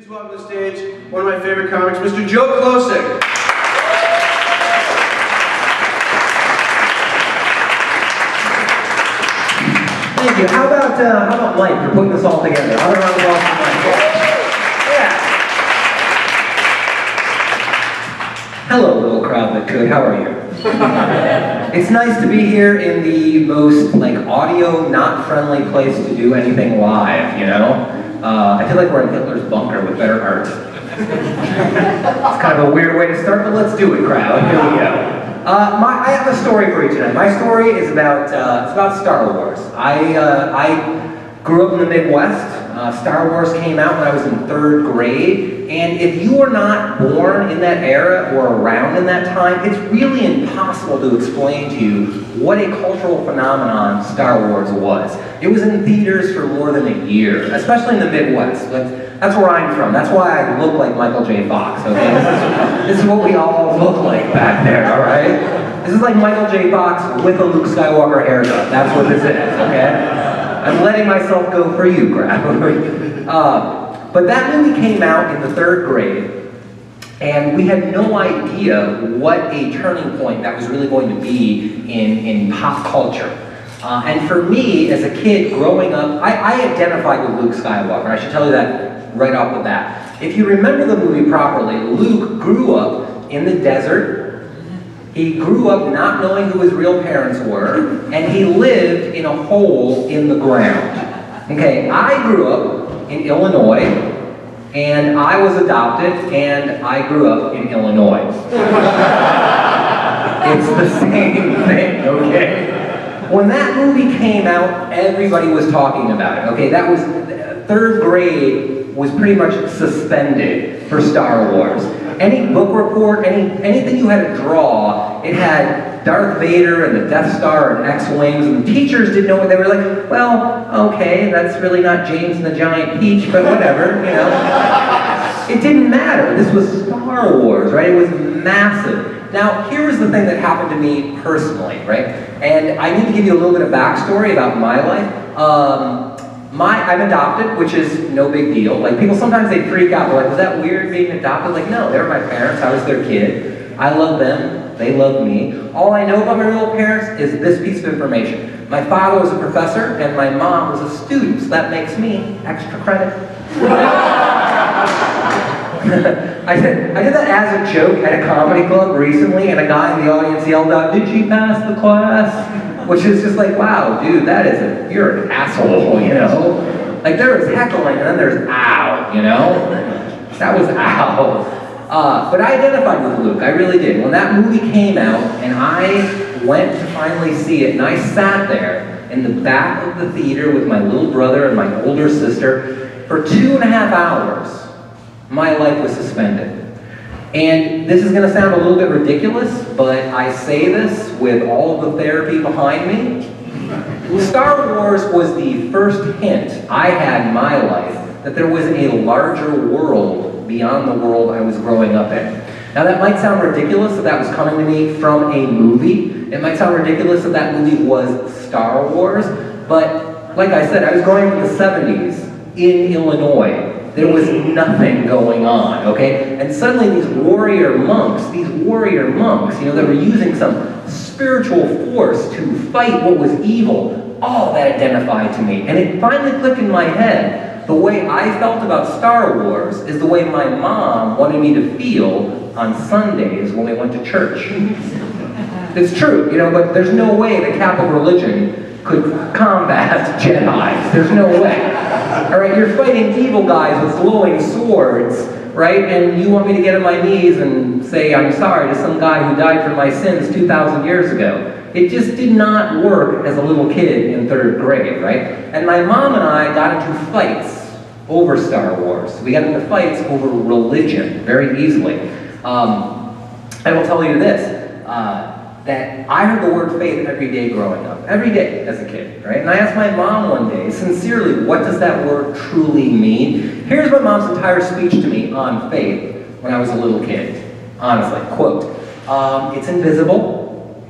Please welcome to the stage one of my favorite comics, Mr. Joe Klocek. Thank you. How about Mike for putting this all together? Other round of applause for Mike. Yeah. Hello, little crowd that could. How are you? It's nice to be here in the most audio not friendly place to do anything live. You know, I feel like we're in Hitler's bunker with better art. It's kind of a weird way to start, but let's do it, crowd. Here we go. I have a story for you tonight. My story is about it's about Star Wars. I grew up in the Midwest. Star Wars came out when I was in 3rd grade, and if you were not born in that era or around in that time, it's really impossible to explain to you what a cultural phenomenon Star Wars was. It was in theaters for more than a year, especially in the Midwest. That's where I'm from. That's why I look like Michael J. Fox, okay? This is what we all look like back there, all right? This is like Michael J. Fox with a Luke Skywalker haircut. That's what this is, okay? I'm letting myself go for you, crap. But that movie came out in the 3rd grade, and we had no idea what a turning point that was really going to be in pop culture. And for me, as a kid growing up, I identified with Luke Skywalker. I should tell you that right off the bat. If you remember the movie properly, Luke grew up in the desert. He grew up not knowing who his real parents were, and he lived in a hole in the ground. Okay, I grew up in Illinois, and I was adopted, and I grew up in Illinois. It's the same thing, okay? When that movie came out, everybody was talking about it, okay? That was, 3rd grade was pretty much suspended for Star Wars. Any book report, anything you had to draw, it had Darth Vader and the Death Star and X-Wings, and the teachers didn't know what they were like, well, okay, that's really not James and the Giant Peach, but whatever, you know. It didn't matter. This was Star Wars, right? It was massive. Now, here was the thing that happened to me personally, right? And I need to give you a little bit of backstory about my life. I'm adopted, which is no big deal. Like, people sometimes they freak out. They're like, was that weird being adopted? Like, no, they were my parents. I was their kid. I love them. They love me. All I know about my real parents is this piece of information. My father was a professor, and my mom was a student, so that makes me extra credit. I did that as a joke at a comedy club recently, and a guy in the audience yelled out, "Did she pass the class?" Which is just like, wow, dude, you're an asshole, you know? Like, there was heckling, and then there's ow, you know? That was ow. But I identified with Luke, I really did. When that movie came out, and I went to finally see it, and I sat there in the back of the theater with my little brother and my older sister, for 2.5 hours, my life was suspended. And this is going to sound a little bit ridiculous, but I say this with all of the therapy behind me. Star Wars was the first hint I had in my life that there was a larger world beyond the world I was growing up in. Now that might sound ridiculous that was coming to me from a movie. It might sound ridiculous that movie was Star Wars, but like I said, I was growing up in the 70s in Illinois. There was nothing going on, okay? And suddenly these warrior monks, you know, that were using some spiritual force to fight what was evil, all that identified to me. And it finally clicked in my head, the way I felt about Star Wars is the way my mom wanted me to feel on Sundays when we went to church. It's true, you know, but there's no way the Catholic religion could combat Jedis. There's no way. All right, you're fighting evil guys with glowing swords, right? And you want me to get on my knees and say I'm sorry to some guy who died for my sins 2,000 years ago. It just did not work as a little kid in 3rd grade, right? And my mom and I got into fights over Star Wars. We got into fights over religion very easily. I will tell you this, that I heard the word faith every day growing up, every day as a kid, right? And I asked my mom one day, sincerely, what does that word truly mean? Here's my mom's entire speech to me on faith when I was a little kid, honestly, quote, it's invisible,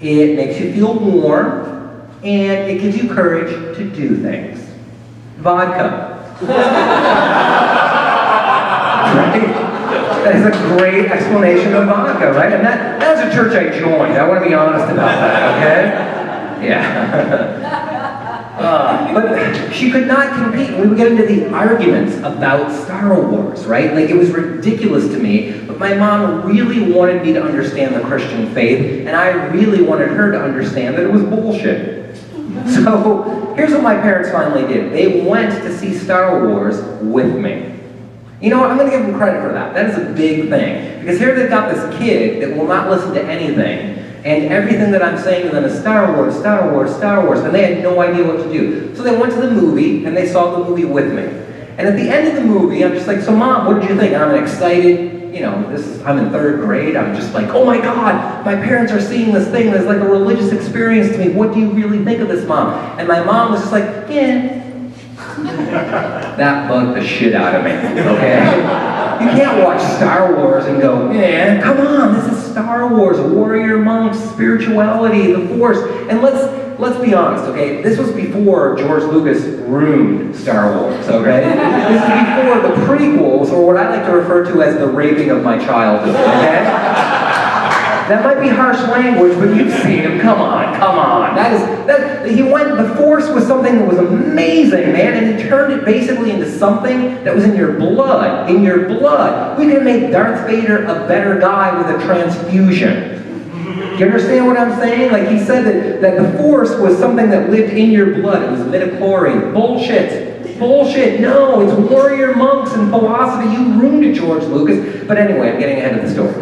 it makes you feel warm, and it gives you courage to do things. Vodka. right? That is a great explanation of vodka, right? And that was a church I joined. I want to be honest about that, okay? Yeah. But she could not compete. We would get into the arguments about Star Wars, right? Like, it was ridiculous to me, but my mom really wanted me to understand the Christian faith, and I really wanted her to understand that it was bullshit. So, here's what my parents finally did. They went to see Star Wars with me. You know what? I'm going to give them credit for that. That is a big thing. Because here they've got this kid that will not listen to anything, and everything that I'm saying to them is Star Wars, Star Wars, Star Wars, and they had no idea what to do. So they went to the movie, and they saw the movie with me. And at the end of the movie, I'm just like, so Mom, what did you think? And I'm excited, you know, I'm in 3rd grade, I'm just like, oh my God, my parents are seeing this thing that's like a religious experience to me. What do you really think of this, Mom? And my mom was just like, yeah. That bugged the shit out of me, okay? You can't watch Star Wars and go, yeah, come on, this is Star Wars, warrior monks, spirituality, the Force. And let's be honest, okay? This was before George Lucas ruined Star Wars, okay? This is before the prequels, or what I like to refer to as the raping of my childhood, okay? That might be harsh language, but you've seen him. Come on. The Force was something that was amazing, man, and he turned it basically into something that was in your blood. In your blood. We could have made Darth Vader a better guy with a transfusion. Do you understand what I'm saying? Like, he said that the Force was something that lived in your blood. It was midichlorian. Bullshit. No, it's warrior monks and philosophy. You ruined it, George Lucas. But anyway, I'm getting ahead of the story.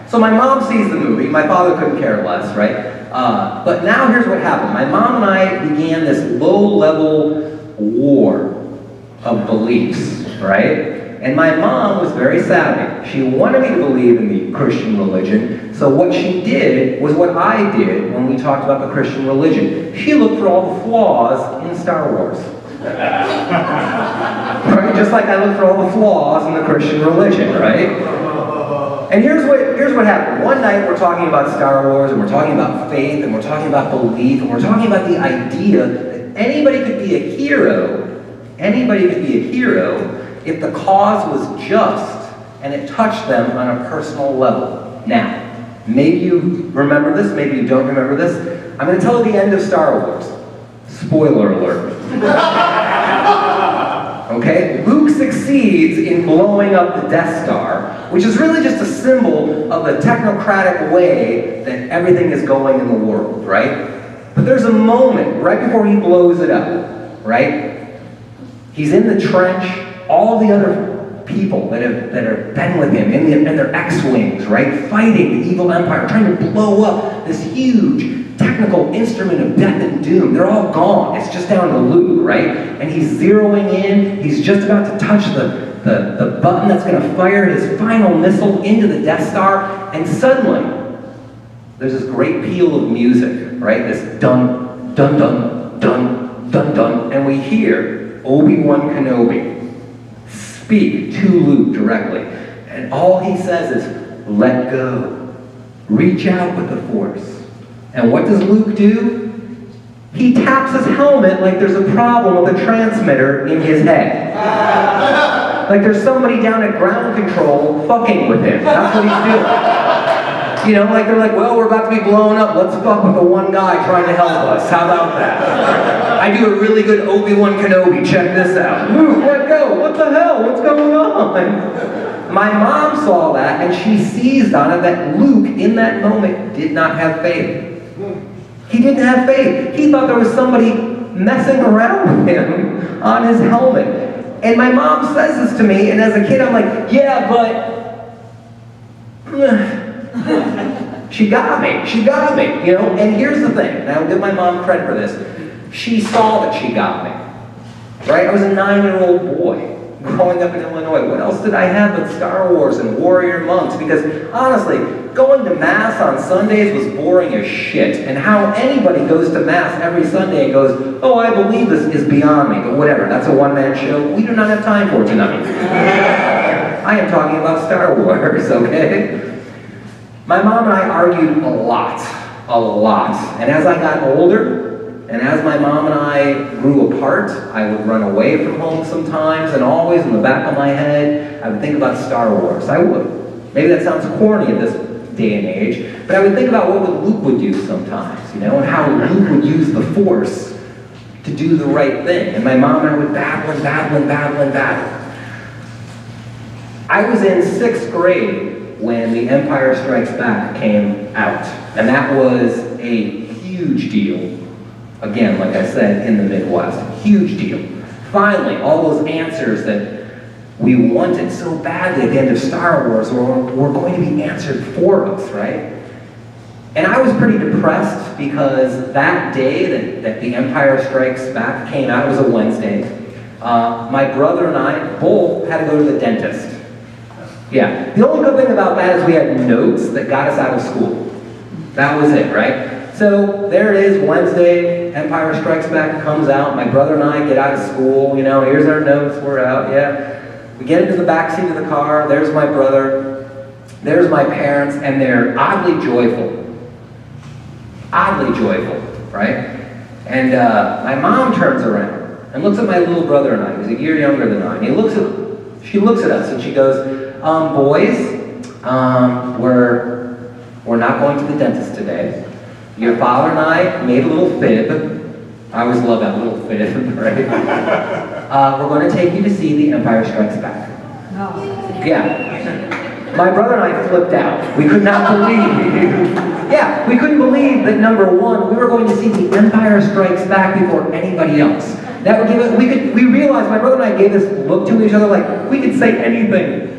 So my mom sees the movie. My father couldn't care less, right? But now here's what happened. My mom and I began this low-level war of beliefs, right? And my mom was very savvy. She wanted me to believe in the Christian religion. So what she did was what I did when we talked about the Christian religion. She looked for all the flaws in Star Wars. Right? Just like I look for all the flaws in the Christian religion, right? And here's what happened. One night we're talking about Star Wars, and we're talking about faith, and we're talking about belief, and we're talking about the idea that anybody could be a hero. Anybody could be a hero if the cause was just and it touched them on a personal level. Now, maybe you remember this, maybe you don't remember this. I'm going to tell you the end of Star Wars. Spoiler alert. Okay? Luke succeeds in blowing up the Death Star, which is really just a symbol of the technocratic way that everything is going in the world, right? But there's a moment right before he blows it up, right? He's in the trench, all the other people that have been with him in their X-Wings, right? Fighting the evil empire, trying to blow up this huge technical instrument of death and doom. They're all gone. It's just down to Luke, right? And he's zeroing in. He's just about to touch the button that's going to fire his final missile into the Death Star, and suddenly there's this great peal of music, right? This dun, dun, dun, dun, dun, dun, and we hear Obi-Wan Kenobi speak to Luke directly. And all he says is, let go. Reach out with the Force. And what does Luke do? He taps his helmet like there's a problem with a transmitter in his head. Like there's somebody down at ground control fucking with him. That's what he's doing. You know, like they're like, well, we're about to be blown up. Let's fuck with the one guy trying to help us. How about that? I do a really good Obi-Wan Kenobi. Check this out. Luke, let go. What the hell? What's going on? My mom saw that, and she seized on it that Luke, in that moment, did not have faith. He didn't have faith. He thought there was somebody messing around with him on his helmet. And my mom says this to me, and as a kid I'm like, yeah, but... She got me, you know? And here's the thing, and I'll give my mom credit for this. She saw that she got me, right? I was a 9-year-old boy growing up in Illinois. What else did I have but Star Wars and warrior monks? Because honestly, going to Mass on Sundays was boring as shit. And how anybody goes to Mass every Sunday and goes, oh, I believe this, is beyond me. But whatever, that's a one-man show. We do not have time for it tonight. I am talking about Star Wars, okay? My mom and I argued a lot. And as I got older, And as my mom and I grew apart, I would run away from home sometimes, and always in the back of my head, I would think about Star Wars. I would. Maybe that sounds corny at this day and age, but I would think about what Luke would do sometimes, you know, and how Luke would use the Force to do the right thing. And my mom and I would battle. I was in 6th grade when The Empire Strikes Back came out, and that was a huge deal. Again, like I said, in the Midwest, huge deal. Finally, all those answers that we wanted so badly at the end of Star Wars were going to be answered for us, right? And I was pretty depressed because that day that The Empire Strikes Back came out, it was a Wednesday, my brother and I both had to go to the dentist. Yeah, the only good thing about that is we had notes that got us out of school. That was it, right? So there it is, Wednesday, Empire Strikes Back comes out, my brother and I get out of school, you know, here's our notes, we're out, yeah. We get into the back seat of the car, there's my brother, there's my parents, and they're oddly joyful. Oddly joyful, right? And my mom turns around and looks at my little brother and I, who's a year younger than I, and she looks at us and she goes, boys, we're not going to the dentist today. Your father and I made a little fib. I always love that little fib, right? We're going to take you to see The Empire Strikes Back. No. Yeah. My brother and I flipped out. We could not believe. Yeah, we couldn't believe that number one, we were going to see The Empire Strikes Back before anybody else. That would give it, we realized, my brother and I gave this look to each other like, we could say anything.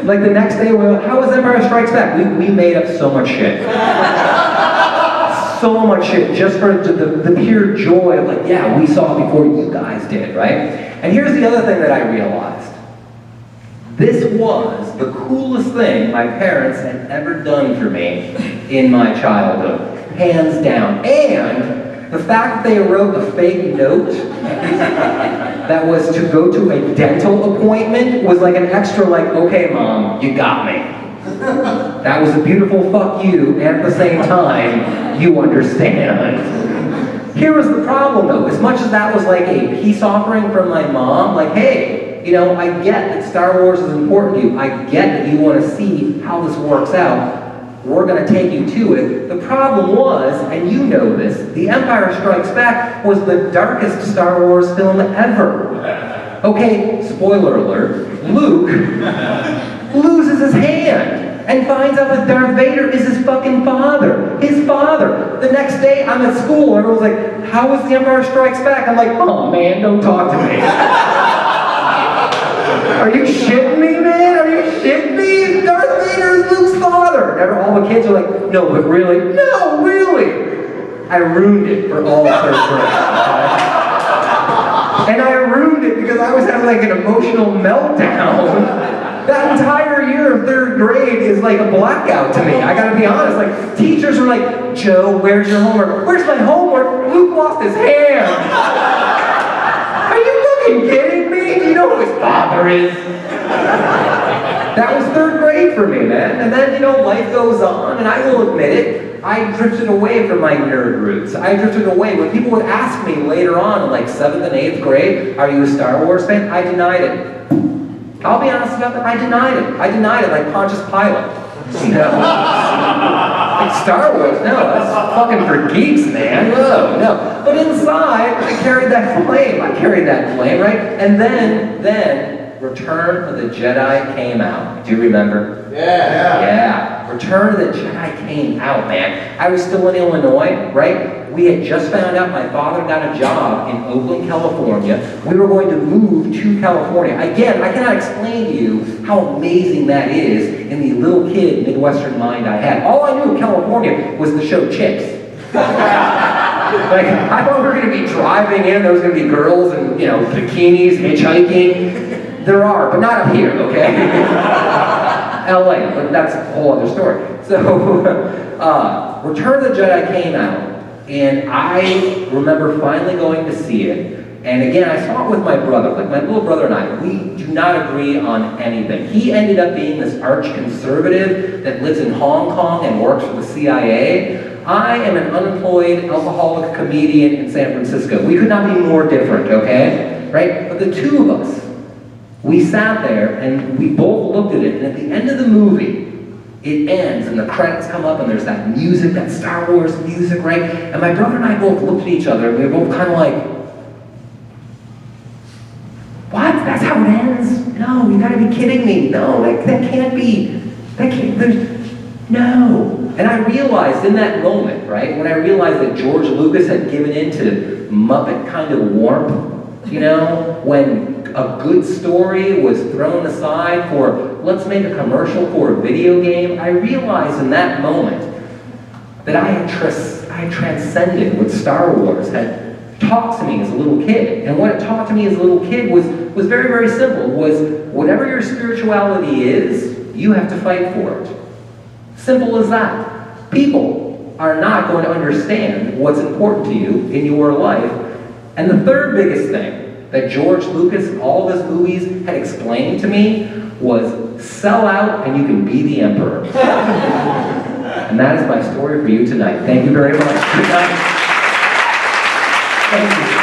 Like the next day, we were like, how was Empire Strikes Back? We made up so much shit. So much shit, just for the pure joy of like, yeah, we saw it before you guys did, right? And here's the other thing that I realized. This was the coolest thing my parents had ever done for me in my childhood, hands down. And the fact that they wrote a fake note that was to go to a dental appointment was like an extra like, okay, Mom, you got me. That was a beautiful fuck you, and at the same time, you understand. Here was the problem though, as much as that was like a peace offering from my mom, like, hey, you know, I get that Star Wars is important to you, I get that you want to see how this works out, we're going to take you to it. The problem was, and you know this, The Empire Strikes Back was the darkest Star Wars film ever. Okay, spoiler alert, Luke loses his hand and finds out that Darth Vader is his fucking father. His father. The next day, I'm at school, and everyone's like, how was The Empire Strikes Back? I'm like, oh man, don't talk to me. Are you shitting me, man? Are you shitting me? Darth Vader is Luke's father. And all the kids are like, no, but really? No, really. I ruined it for all of 3rd grade. And I ruined it because I was having like an emotional meltdown. That entire year of 3rd grade is like a blackout to me. I gotta be honest. Like, teachers were like, Joe, where's your homework? Where's my homework? Luke lost his hand. Are you fucking kidding me? Do you know who his father is? That was 3rd grade for me, man. And then, you know, life goes on, and I will admit it, I drifted away from my nerd roots. I drifted away. When people would ask me later on in like 7th and 8th grade, are you a Star Wars fan? I denied it. I'll be honest about that, I denied it. I denied it like Pontius Pilate. You know? Like Star Wars, no, that's fucking for geeks, man. Whoa, no. But inside, I carried that flame. Right? And then Return of the Jedi came out. Do you remember? Yeah. Return of the Jedi came out, man. I was still in Illinois, right? We had just found out my father got a job in Oakland, California. We were going to move to California. Again, I cannot explain to you how amazing that is in the little kid Midwestern mind I had. All I knew of California was the show Chicks. Like, I thought we were going to be driving in, there was going to be girls in, you know, bikinis, hitchhiking. There are, but not up here, okay? LA, but that's a whole other story. So, Return of the Jedi came out, and I remember finally going to see it. And again, I saw it with my brother, like my little brother and I. We do not agree on anything. He ended up being this arch conservative that lives in Hong Kong and works for the CIA. I am an unemployed alcoholic comedian in San Francisco. We could not be more different, okay? Right? But the two of us, we sat there and we both looked at it, and at the end of the movie, it ends and the credits come up and there's that music, that Star Wars music, right? And my brother and I both looked at each other and we were both kind of like, what? That's how it ends? No, you gotta be kidding me. No, that can't be. No. And I realized in that moment, right, when I realized that George Lucas had given in to Muppet kind of warmth, you know, when a good story was thrown aside for, let's make a commercial for a video game, I realized in that moment that I had transcended what Star Wars had taught to me as a little kid. And what it taught to me as a little kid was very, very simple, was whatever your spirituality is, you have to fight for it. Simple as that. People are not going to understand what's important to you in your life. And the third biggest thing that George Lucas, all of his movies, had explained to me was sell out and you can be the emperor. And that is my story for you tonight. Thank you very much. Good night. Thank you.